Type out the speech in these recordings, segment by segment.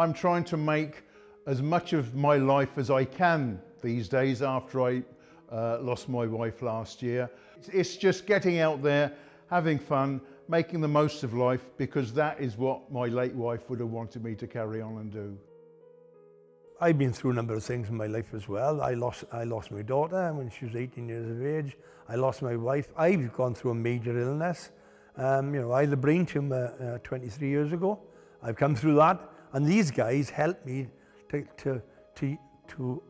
I'm trying to make as much of my life as I can these days after I lost my wife last year. It's just getting out there, having fun, making the most of life, because that is what my late wife would have wanted me to carry on and do. I've been through a number of things in my life as well. I lost my daughter when she was 18 years of age. I lost my wife. I've gone through a major illness. You know, I had a brain tumor 23 years ago. I've come through that, and these guys helped me to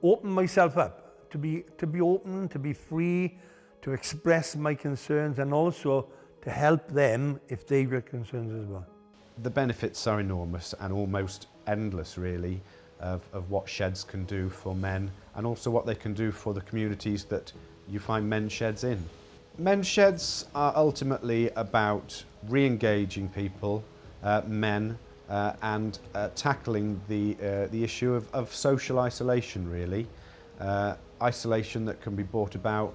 open myself up, to be open, to be free, to express my concerns, and also to help them if they've got concerns as well. The benefits are enormous and almost endless, really, of what sheds can do for men, and also what they can do for the communities that you find men's sheds in. Men's sheds are ultimately about re-engaging people, men, and tackling the issue of social isolation, really. Isolation that can be brought about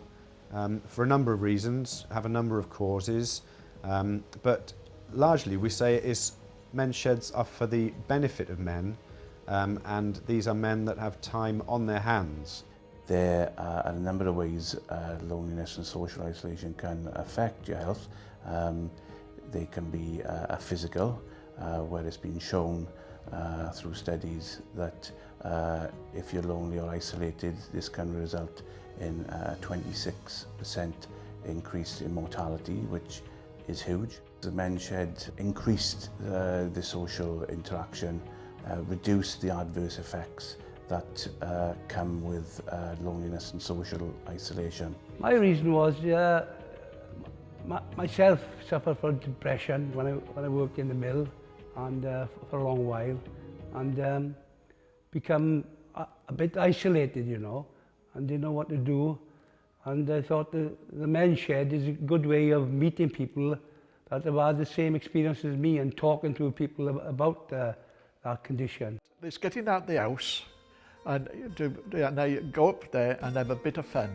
for a number of reasons, have a number of causes, but largely we say men's sheds are for the benefit of men, and these are men that have time on their hands. There are a number of ways loneliness and social isolation can affect your health. They can be physical, where it's been shown through studies that if you're lonely or isolated, this can result in a 26% increase in mortality, which is huge. The men's shed increased the social interaction, reduced the adverse effects that come with loneliness and social isolation. My reason was myself suffered from depression when I worked in the mill, and for a long while, and become a bit isolated, you know, and didn't know what to do. And I thought the men's shed is a good way of meeting people that have had the same experience as me and talking to people about that condition. It's getting out the house and you go up there and have a bit of fun.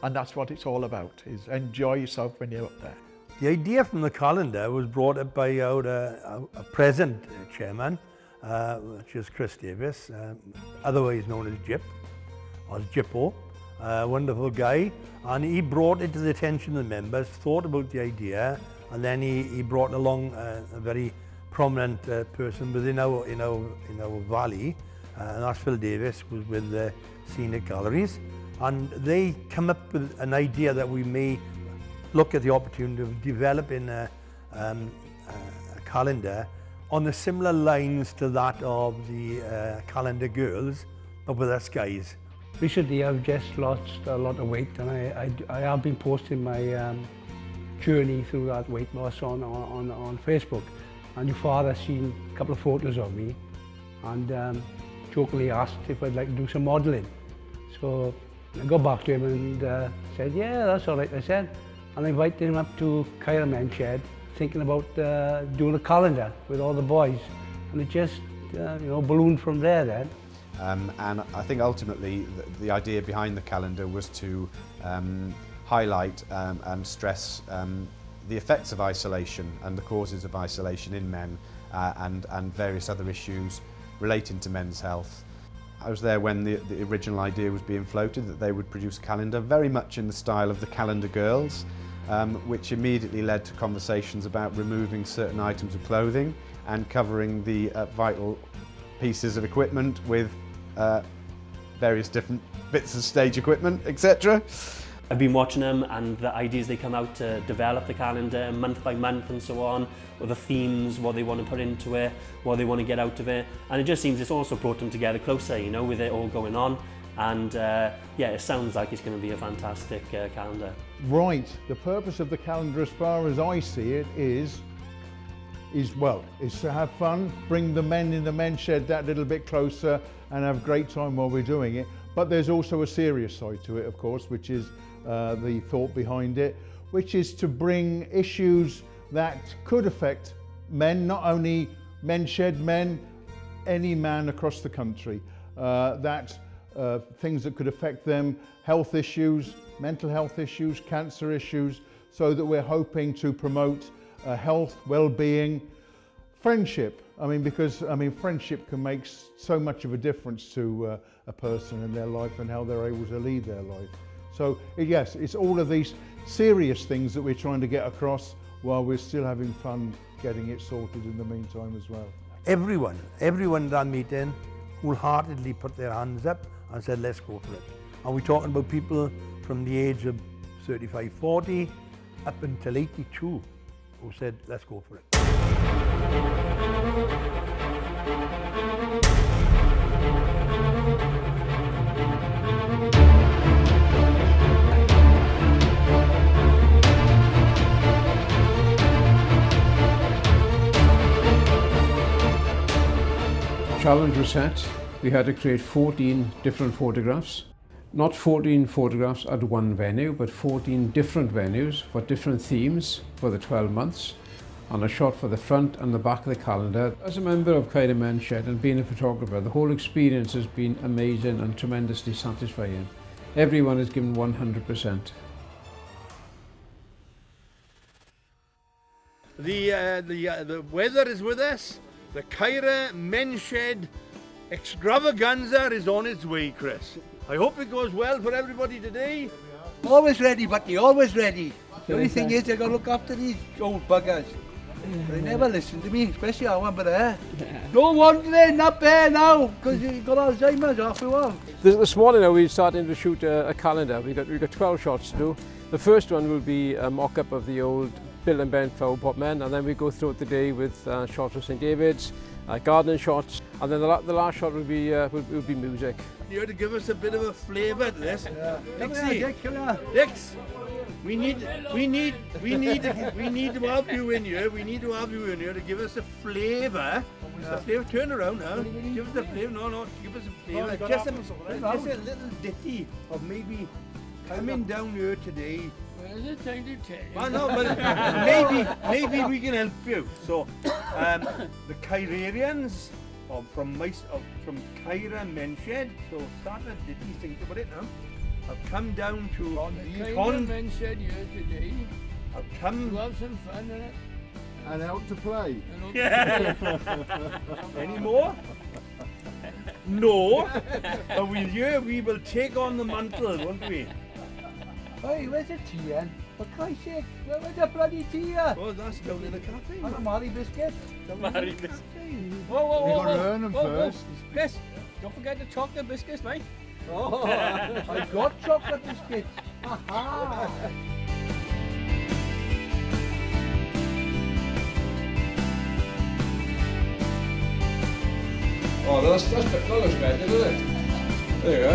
And that's what it's all about, is enjoy yourself when you're up there. The idea from the calendar was brought up by our present chairman, which is Chris Davies, otherwise known as Jip, or Jippo, a wonderful guy. And he brought it to the attention of the members, thought about the idea, and then he brought along a very prominent person within our valley, and that's Phil Davies, who's with the Scenic Galleries. And they come up with an idea that we may look at the opportunity of developing a calendar on the similar lines to that of the calendar girls, but with us guys. Recently I've just lost a lot of weight, and I have been posting my journey through that weight loss on Facebook. And your father seen a couple of photos of me and jokingly asked if I'd like to do some modelling. So I got back to him and said, yeah, that's all right, I said. And I invited him up to Caerau men's shed, thinking about doing a calendar with all the boys. And it just, you know, ballooned from there then. And I think ultimately the idea behind the calendar was to highlight and stress the effects of isolation and the causes of isolation in men, and various other issues relating to men's health. I was there when the original idea was being floated that they would produce a calendar very much in the style of the calendar girls, which immediately led to conversations about removing certain items of clothing and covering the vital pieces of equipment with various different bits of stage equipment, etc. I've been watching them and the ideas they come out to develop the calendar month by month and so on, or the themes, what they want to put into it, what they want to get out of it. And it just seems it's also brought them together closer, you know, with it all going on. And yeah, it sounds like it's going to be a fantastic calendar. Right, the purpose of the calendar as far as I see it is to have fun, bring the men in the men's shed that little bit closer and have a great time while we're doing it. But there's also a serious side to it, of course, which is the thought behind it, which is to bring issues that could affect men, not only men's shed men, any man across the country, things that could affect them, health issues, mental health issues, cancer issues, so that we're hoping to promote health, well-being, friendship, I mean, because friendship can make so much of a difference to a person in their life and how they're able to lead their life. So yes, it's all of these serious things that we're trying to get across while we're still having fun getting it sorted in the meantime as well. Everyone at that meeting wholeheartedly put their hands up and said, let's go for it. And we're talking about people from the age of 35, 40 up until 82 who said, let's go for it. Challenge was set. We had to create 14 different photographs. Not 14 photographs at one venue, but 14 different venues for different themes for the 12 months, and a shot for the front and the back of the calendar. As a member of Caerau Men's Shed and being a photographer, the whole experience has been amazing and tremendously satisfying. Everyone has given 100%. The weather is with us. The Caerau Men's Shed extravaganza is on its way, Chris. I hope it goes well for everybody today. Always ready, Bucky, always ready. The only thing is, I got to look after these old buggers. They never listen to me, especially our one, but don't wander up there now, because you've got Alzheimer's off you all. This morning we're starting to shoot a calendar. We've got 12 shots to do. The first one will be a mock-up of the old Bill and Ben Flower Pot Men, and then we go throughout the day with shots of St David's, gardening shots, and then the last shot will be music. You had to give us a bit of a flavour to this. Dix, we need to have you in here. We need to have you in here to give us a flavour. A flavour. Turn around now. Give us a flavour. No, give us a flavour. Just a little ditty of maybe coming down here today. Where's it time to tell you? Well, no, but maybe we can help you. So, the Caerarians from Caerau Men's Shed. So, start a ditty. Think about it now. I've come down to Caerau Men's Shed here today. I've come to have some fun in it. And out to play. Any more? No. But we will take on the mantle, won't we? Hey, where's the tea then? For Christ's sake, where's the bloody tea here? Oh, that's down in the cafe. And a Mary biscuit. Mary biscuit. Whoa, You've got to earn them first. Chris, don't forget the chocolate biscuits, mate. Oh, I got chocolate biscuits. Aha! Oh, that looks better, doesn't it? There you go.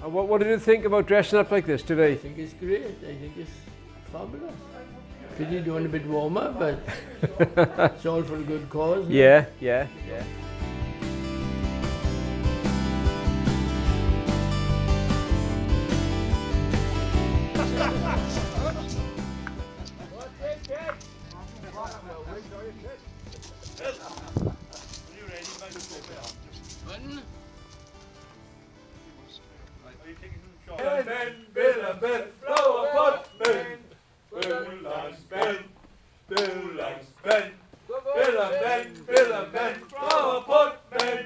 And what did you think about dressing up like this today? I think it's great. I think it's fabulous. Pity doing a bit warmer, but it's all for a good cause. Yeah. Bill and Ben, flower pot men. Bill and Ben, Bill and Ben. Bill and Ben, flower pot men.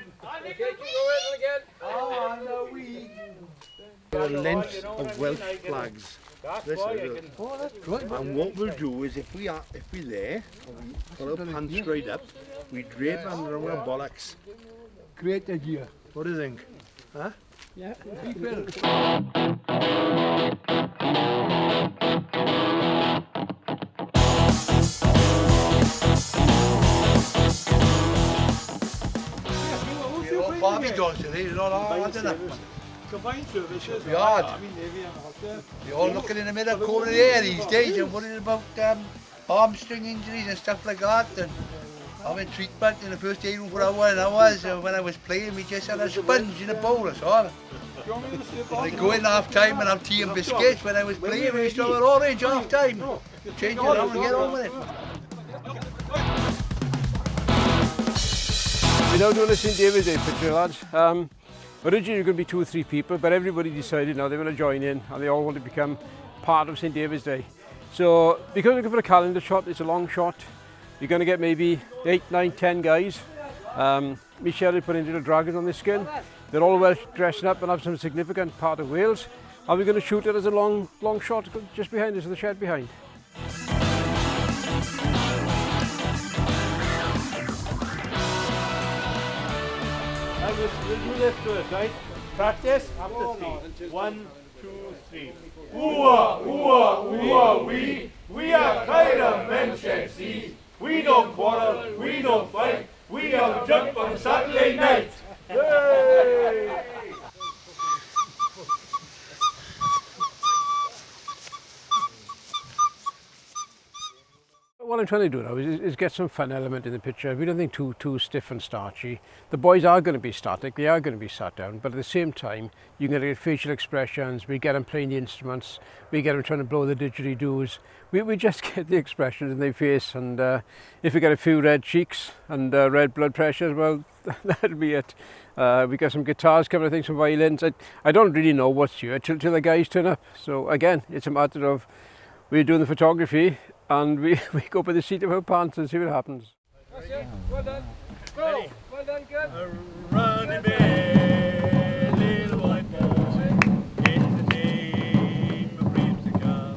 A length of Welsh flags. This is and what we'll do is if we're there, pull our pants straight up, we drape them around our bollocks. Great idea. What do you think? Huh? Yeah, people. Barbie does today, it's not hard, isn't it? Combined services. Be hard. You're all looking in the middle corner there these days and worrying about hamstring injuries and stuff like that. And having treatment in the first aid room for hours and hours. When I was playing, we just had a sponge in a bowl, that's all. I go in half time and have tea and biscuits. When I was playing, we used to have an orange half time. Change it around and get on with it. We're now doing a St David's Day picture, lads. Originally, it was going to be 2 or 3 people, but everybody decided now they want to join in and they all want to become part of St Davies Day. So because we're looking for a calendar shot, it's a long shot. You're going to get maybe 8, 9, 10 guys. Michelle is putting little dragons on this skin. They're all well dressed up and have some significant part of Wales. And we're going to shoot it as a long shot just behind us, in the shed behind. We'll do this first, right? Practice after 3. 1, 2, 3. Ooh-ah, ooh-ah, ooh-ah, we are Caerau men shed seas. We don't quarrel, we don't fight. We have jump on Saturday night. Yay! What I'm trying to do now is get some fun element in the picture. We don't think too stiff and starchy. The boys are going to be static, they are going to be sat down, but at the same time, you're going to get facial expressions, we get them playing the instruments, we get them trying to blow the didgeridoos. We just get the expressions in their face, and if we get a few red cheeks and red blood pressures, well, that'll be it. We got some guitars coming, I think some violins. I don't really know what's here till the guys turn up. So again, it's a matter of we're doing the photography, and we go by the seat of our pants and see what happens. That's it. Well done. Go. Well done, good. Running bear, little white boy, it's the name of dreams to come.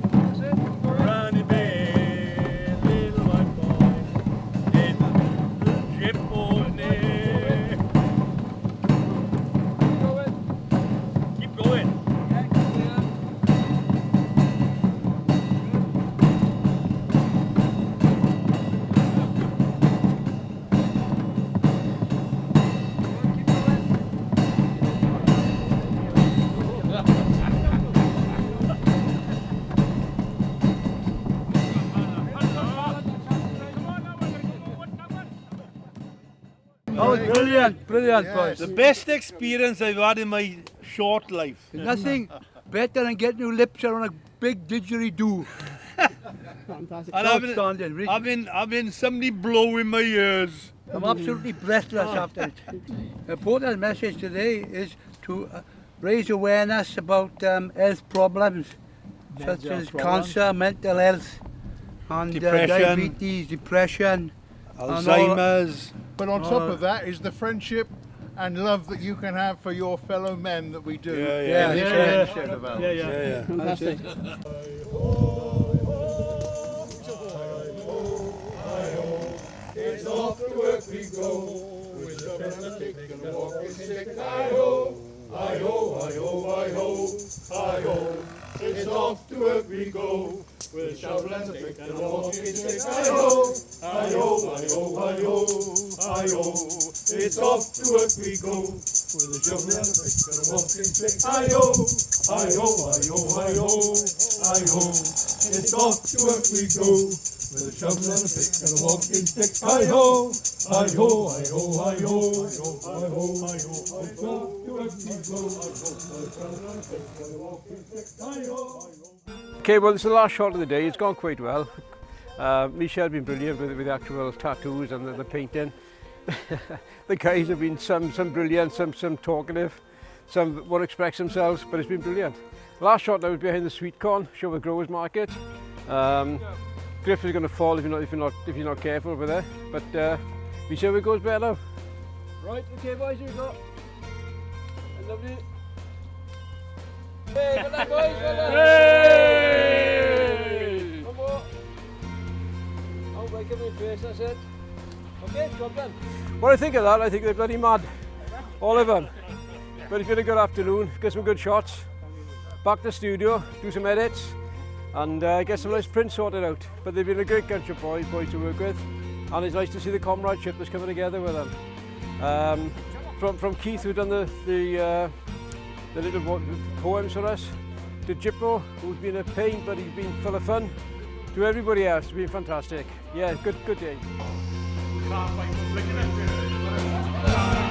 Running bear, little white boy, it's the ship boy's name. Keep going. Oh, brilliant, brilliant, boys. The best experience I've had in my short life. Nothing better than getting your lips around a big didgeridoo. Fantastic. Outstanding. Having somebody blowing my ears. I'm absolutely breathless after it. The important message today is to raise awareness about health problems such as cancer, mental health, and Depression. diabetes, depression, Alzheimer's. But on top of that is the friendship and love that you can have for your fellow men that we do. Yeah. in this men's shed of ours. Yeah. Fantastic. It's off to work we go, with the shovel and pick and walking stick. Hi-ho, hi-ho, hi-ho, hi-ho, hi-ho. It's off to work we go, with a shovel and a pick and a walking stick. Hi-ho, hi-ho, hi-ho, hi-ho, hi-ho. It's off to work we go, with a shovel and a pick and a walking stick. Hi-ho, hi-ho, hi-ho, hi-ho, hi-ho. It's off to work we go, with a shovel and a pick and a walking stick. Hi-ho, hi-ho, hi-ho, hi-ho, hi-ho, hi-ho. It's off to work we go, with a shovel and a pick and a walking stick. Hi-ho. Okay, well, this is the last shot of the day. It's gone quite well. Michelle's been brilliant with the actual tattoos and the painting. The guys have been some brilliant, some talkative, some won't express themselves, but it's been brilliant. Last shot now was behind the sweet corn show at Growers Market. Griff is going to fall if you're not careful over there. But we see how it goes better now. Right, okay, boys, here we go. Lovely. Hey, well done, boys, well done. Hey! One more. Oh, right, give me a face, that's it. Okay, job done. What I think of that, I think they're bloody mad. All of them. But it's been a good afternoon, get some good shots. Back to the studio, do some edits, and get some nice prints sorted out. But they've been a great bunch of boys to work with, and it's nice to see the comradeship that's coming together with them. From Keith, who's done the little poems for us, to Jippo, who's been a pain but he's been full of fun, to everybody else, it's been fantastic. Yeah, good day. Can't find what's looking at you.